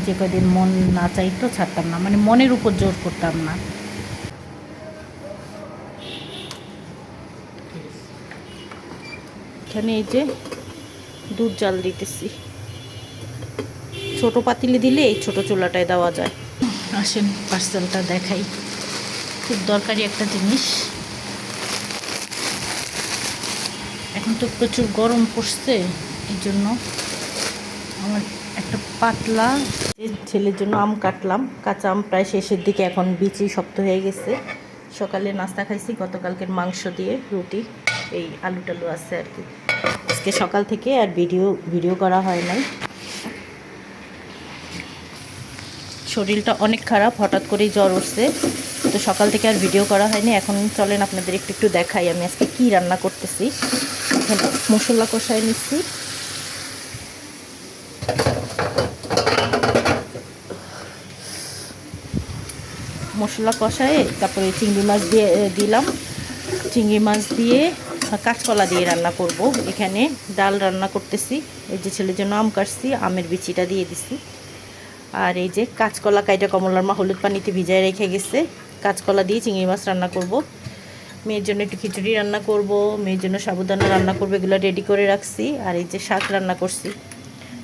যে কদিন মন না চাইতো ছাড়তাম না, মানে মনের উপর জোর করতাম না। এখানে এই যে দুধ জাল দিতেছি। ছোট পাতিলে দিলে এই ছোট চুলাটায় দেওয়া যায়। আসেন পার্সেলটা দেখাই, খুব দরকারি একটা জিনিস। এখন তো প্রচুর গরম পড়ছে, এই জন্য আমার একটা পাতলা ছেলের জন্য আম কাটলাম। কাঁচা আম প্রায় শেষের দিকে, এখন বিচি শক্ত হয়ে গেছে। সকালে নাস্তা খাইছি গতকালকের মাংস দিয়ে রুটি, এই আলু টালু আছে আর কি। আজকে সকাল থেকে আর ভিডিও করা হয় নাই। শরীরটা অনেক খারাপ, হঠাৎ করেই জ্বর উঠছে, তো সকাল থেকে আর ভিডিও করা হয়নি। এখন চলেন আপনাদের একটু দেখাই আমি আজকে কি রান্না করতেছি। এখন মশলা কষায় নিচ্ছি। মশলা কষায় তারপরে চিংড়ি মাছ দিয়ে দিলাম। চিংড়ি মাছ দিয়ে কাঁচকলা দিয়ে রান্না করব। এখানে ডাল রান্না করতেছি। এই যে ছেলের জন্য আম কাটছি, আমের বিচিটা দিয়ে দিছি। আর এই যে কাঁচকলা কাইটা কমলার মা হলুদ পানিতে ভিজায় রেখে গেছে। কাঁচকলা দিয়ে চিংড়ি মাছ রান্না করব। মেয়ের জন্য একটু খিচুড়ি রান্না করব, মেয়ের জন্য সাবুদানা রান্না করবো, এগুলো রেডি করে রাখছি। আর এই যে শাক রান্না করছি,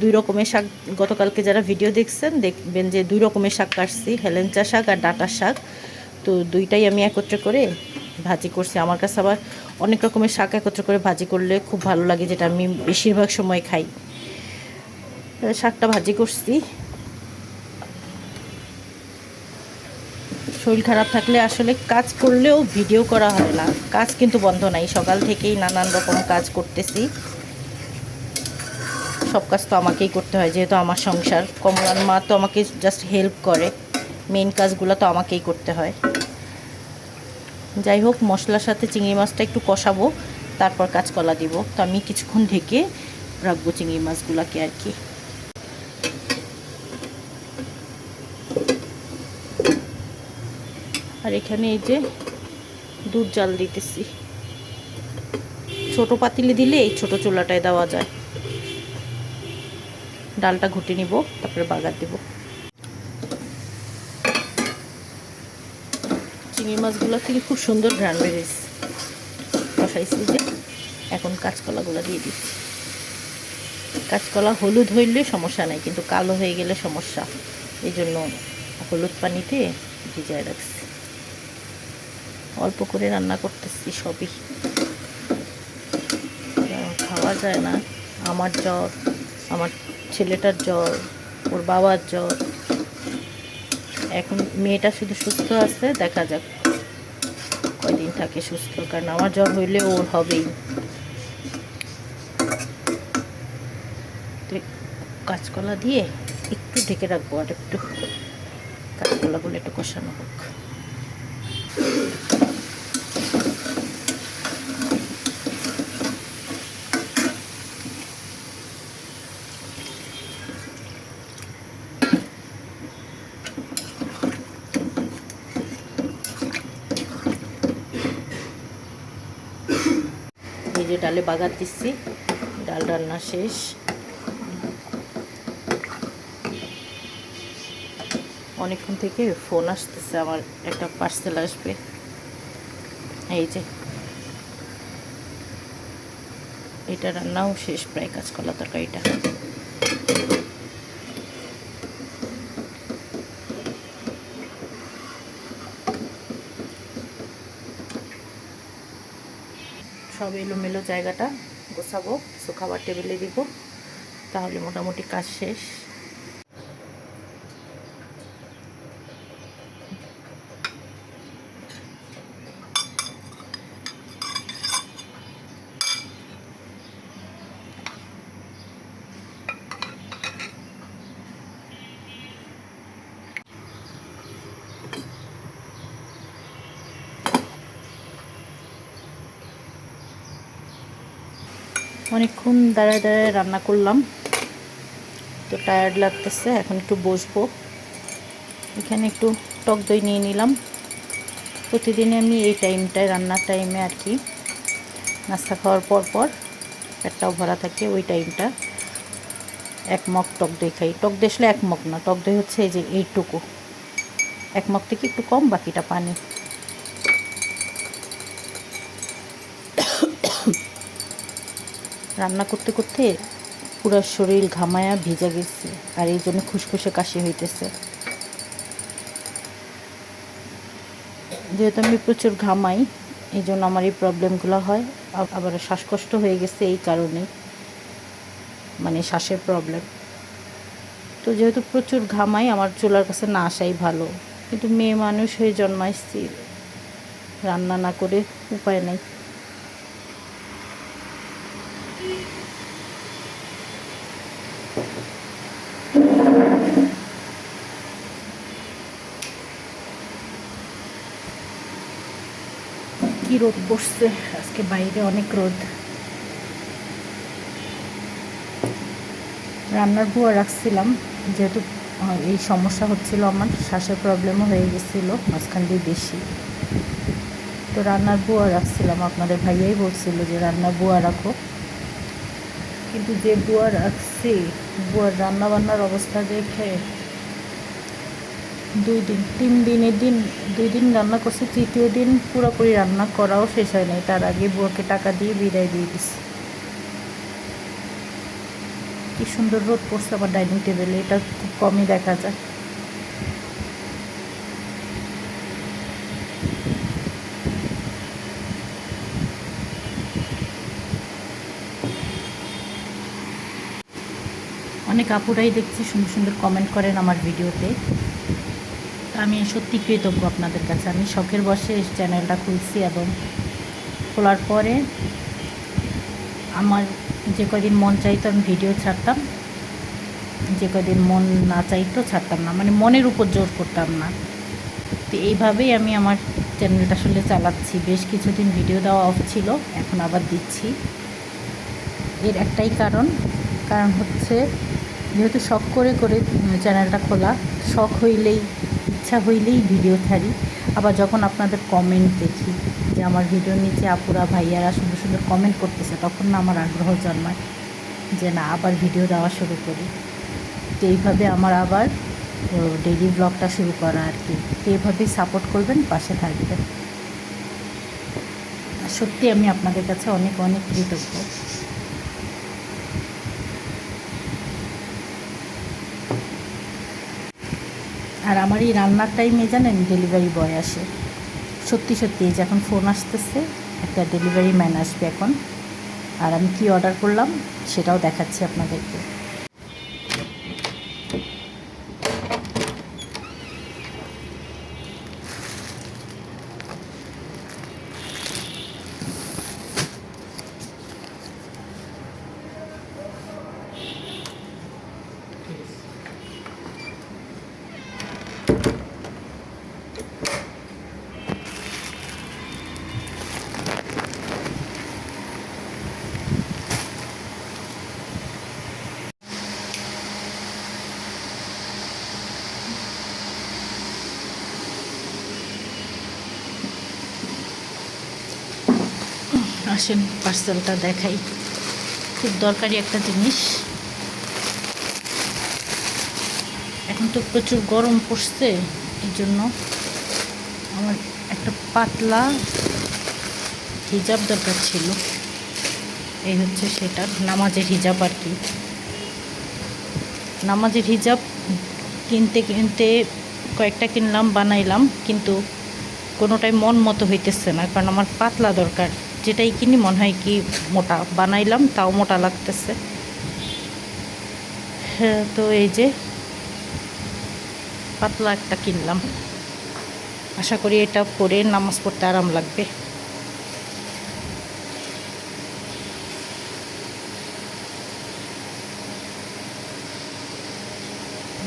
2 রকমের শাক। গতকালকে যারা ভিডিও দেখছেন দেখবেন যে 2 রকমের শাক কাটছি, হেলেঞ্চা শাক আর ডাঁটার শাক। তো দুইটাই আমি একত্রে করে ভাজি করছি। আমার কাছে আবার অনেক রকমের শাক একত্রে করে ভাজি করলে খুব ভালো লাগে, যেটা আমি বেশিরভাগ সময় খাই। শাকটা ভাজি করছি। শরীর খারাপ থাকলে আসলে কাজ করলেও ভিডিও করা হয় না। কাজ কিন্তু বন্ধ নাই, সকাল থেকেই নানান রকম কাজ করতেছি। সব কাজ তো আমাকেই করতে হয়, যেহেতু আমার সংসার। কমলার মা তো আমাকে জাস্ট হেল্প করে, মেইন কাজগুলো তো আমাকেই করতে হয়। যাই হোক, মশলার সাথে চিংড়ি মাছটা একটু কষাবো, তারপর কাঁচকলা দিব। তো আমি কিছুক্ষণ ঢেকে রাখবো চিংড়ি মাছগুলোকে আর কি। আর এখানে এই যে দুধ জাল দিতেছি। ছোট পাতিলে দিলে এই ছোট চুলাটায় দেওয়া যায়। ডালটা ঘুটে নিব, তারপরে বাগার দেব। চিংড়ি মাছগুলো থেকে খুব সুন্দর ঘ্রাণ বেরিয়েছে। কষাইছি যে, এখন কাঁচকলাগুলো দিয়ে দিচ্ছি। কাঁচকলা হলুদ হইলে সমস্যা নাই, কিন্তু কালো হয়ে গেলে সমস্যা। এই জন্য হলুদ পানিতে ভিজায় রাখছি। অল্প করে রান্না করতেছি সবই, খাওয়া যায় না। আমার জ্বর, আমার ছেলেটার জ্বর, ওর বাবার জ্বর। এখন মেয়েটা শুধু সুস্থ আছে, দেখা যাক কয়দিন থাকে সুস্থ, কারণ আমার জ্বর হইলে ওর হবেই। কাঁচকলা দিয়ে একটু ঢেকে রাখবো, আর একটু কাঁচকলাগুলো একটু কষানো হোক। এই যে ডালে বাগার দিচ্ছি, ডাল রান্না শেষ। অনেকক্ষণ থেকে ফোন আসতেছে, আমার একটা পার্সেল আসবে। এই যে এটা রান্নাও শেষ প্রায়, কাঁচকলা তরকারিটা। সব এলোমেলো জায়গাটা গোছাবো, কিছু খাবার টেবিলে দিব, তাহলে মোটামুটি কাজ শেষ। অনেকক্ষণ দাঁড়ায় দাঁড়ায় রান্না করলাম, তো টায়ার্ড লাগতেছে। এখন একটু বসবো। এখানে একটু টক দই নিয়ে নিলাম। প্রতিদিনে আমি এই টাইমটায়, রান্নার টাইমে আর কি, নাস্তা খাওয়ার পর পেটটাও ভরা থাকে ওই টাইমটা। এক মগ টক দই খাই। টক দই আসলে এক মগ না, টক দই হচ্ছে এই যে এইটুকু, এক মগ থেকে একটু কম, বাকিটা পানি। রান্না করতে করতে পুরো শরীর ঘামায়া ভিজে গেছে, আর এই জন্য খুসখুসে কাশি হইতেছে। যেহেতু আমি প্রচুর ঘামাই, এই জন্য আমার এই প্রবলেমগুলো হয়। আবার শ্বাসকষ্ট হয়ে গেছে এই কারণেই, মানে শ্বাসের প্রবলেম। তো যেহেতু প্রচুর ঘামাই, আমার চুলার কাছে না আসাই ভালো। কিন্তু মেয়ে মানুষ হয়ে জন্মাইছি, রান্না না করে উপায় নাই। কি রোদ পড়ছে আজকে, বাইরে অনেক রোদ। রান্নার বুয়া রাখছিলাম, যেহেতু এই সমস্যা হচ্ছিল, আমার শ্বাসের প্রবলেমও হয়ে গেছিলো মাঝখান দিয়ে বেশি। তো রান্নার বুয়া রাখছিলাম, আপনাদের ভাইয়াই বলছিল যে রান্নার বুয়া রাখো। কিন্তু যে বুয়া রাখছি, বুয়ার রান্না বান্নার অবস্থা দেখে 2 দিন রান্না করছি, তৃতীয় দিন পুরোপুরি রান্না করাও শেষ হয় নাই, তার আগে বুয়াকে টাকা দিয়ে বিদায় দিয়ে দিছি। কি সুন্দর রোদ পড়ছে আবার ডাইনিং টেবিলে, এটা খুব কমই দেখা যায়। অনেক আপুরাই দেখছি সুন্দর সুন্দর কমেন্ট করেন আমার ভিডিওতে। আমি সত্যি কৃতজ্ঞ আপনাদের কাছে। আমি শখের বশে চ্যানেলটা খুলছি, এবং খোলার পরে আমার যে কদিন মন চাইতো আমি ভিডিও ছাড়তাম, যে কদিন মন না চাইতো ছাড়তাম না, মানে মনের উপর জোর করতাম না। তো এইভাবেই আমি আমার চ্যানেলটা আসলে চালাচ্ছি। বেশ কিছুদিন ভিডিও দেওয়া অফ ছিল, এখন আবার দিচ্ছি। এর একটাই কারণ হচ্ছে যেহেতু শখ করে করে চ্যানেলটা খোলা, শখ হইলেই, ইচ্ছা হইলেই ভিডিও ছাড়ি। আবার যখন আপনাদের কমেন্ট দেখি যে আমার ভিডিওর নিচে আপুরা ভাইয়ারা সুন্দর সুন্দর কমেন্ট করতেছে, তখন না আমার আগ্রহ জন্মায় যে না, আবার ভিডিও দেওয়া শুরু করি। তো এইভাবে আমার আবার ডেইলি ব্লগটা শুরু করা আর কি। তো এইভাবেই সাপোর্ট করবেন, পাশে থাকবেন। সত্যি আমি আপনাদের কাছে অনেক অনেক কৃতজ্ঞ। আর আমার এই রান্নার টাইমে জানেন ডেলিভারি বয় আসে। সত্যি সত্যি যখন ফোন আসতেছে, একটা ডেলিভারি ম্যান আসবে এখন। আর আমি কি অর্ডার করলাম সেটাও দেখাচ্ছি আপনাদেরকে। আসেন পার্সেলটা দেখাই, খুব দরকারি একটা জিনিস। এখন তো প্রচুর গরম পড়ছে, এই জন্য আমার একটা পাতলা হিজাব দরকার ছিল। এই হচ্ছে সেটা, নামাজের হিজাব আর কি। নামাজের হিজাব কিনতে কিনতে কয়েকটা কিনলাম, বানাইলাম, কিন্তু কোনোটাই মন মতো হইতেছে না, কারণ আমার পাতলা দরকার। যেটাই কিনি মনে হয় কি মোটা, বানাইলাম তাও মোটা লাগতেছে। হ্যাঁ, তো এই যে পাতলা একটা কিনলাম, আশা করি এটা পরে নামাজ পড়তে আরাম লাগবে।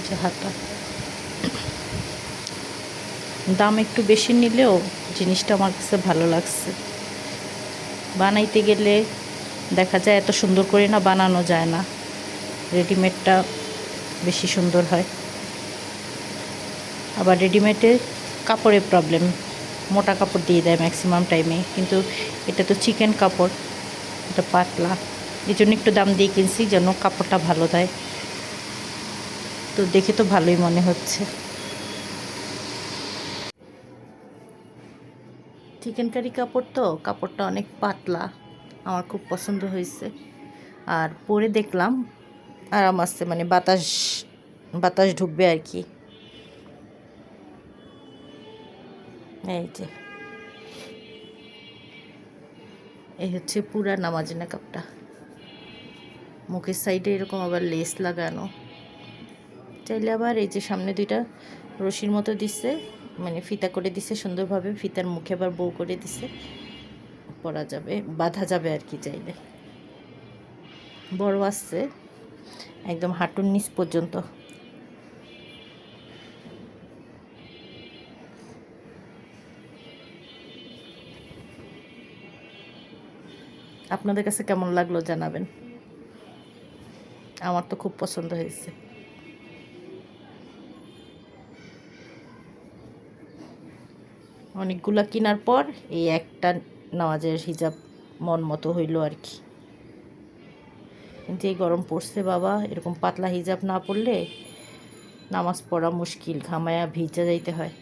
যে হাতা দাম একটু বেশি নিলেও জিনিসটা আমার কাছে ভালো লাগছে। বানাইতে গেলে দেখা যায় এত সুন্দর করে না বানানো যায় না, রেডিমেডটা বেশি সুন্দর হয়। আবার রেডিমেডে কাপড়ের প্রবলেম, মোটা কাপড় দিয়ে দেয় ম্যাক্সিমাম টাইমে, কিন্তু এটা তো চিকেন কাপড়, এটা পাতলা, এই জন্য একটু দাম দিয়ে কিনছি যেন কাপড়টা ভালো দেয়। তো দেখে তো ভালোই মনে হচ্ছে। চিকেন কারি কাপড়, তো কাপড়টা অনেক পাতলা, আমার খুব পছন্দ হয়েছে। আর পরে দেখলাম আরাম আছে, মানে বাতাস বাতাস ঢুকবে আর কি। এই যে এই হচ্ছে পুরা নামাজিনা কাপটা, মুখের সাইডে এরকম আবার লেস লাগানো। চাইলে আবার এই যে সামনে দুইটা রশির মতো দিচ্ছে, মানে ফিতা করে দিছে সুন্দরভাবে, ফিতার মুখে আবার বউ করে দিছে, পরা যাবে, বাঁধা যাবে আর কি চাইলে। বড় আসছে একদম হাঁটুর নিচ পর্যন্ত। আপনাদের কাছে কেমন লাগলো জানাবেন, আমার তো খুব পছন্দ হয়েছে। অনেকগুলা কেনার পর এই একটা নামাজের হিজাব মন মতো হইলো আর কি। কিন্তু এই গরম পড়ছে বাবা, এরকম পাতলা হিজাব না পরলে নামাজ পড়া মুশকিল, ঘামায়া ভিজা যাইতে হয়।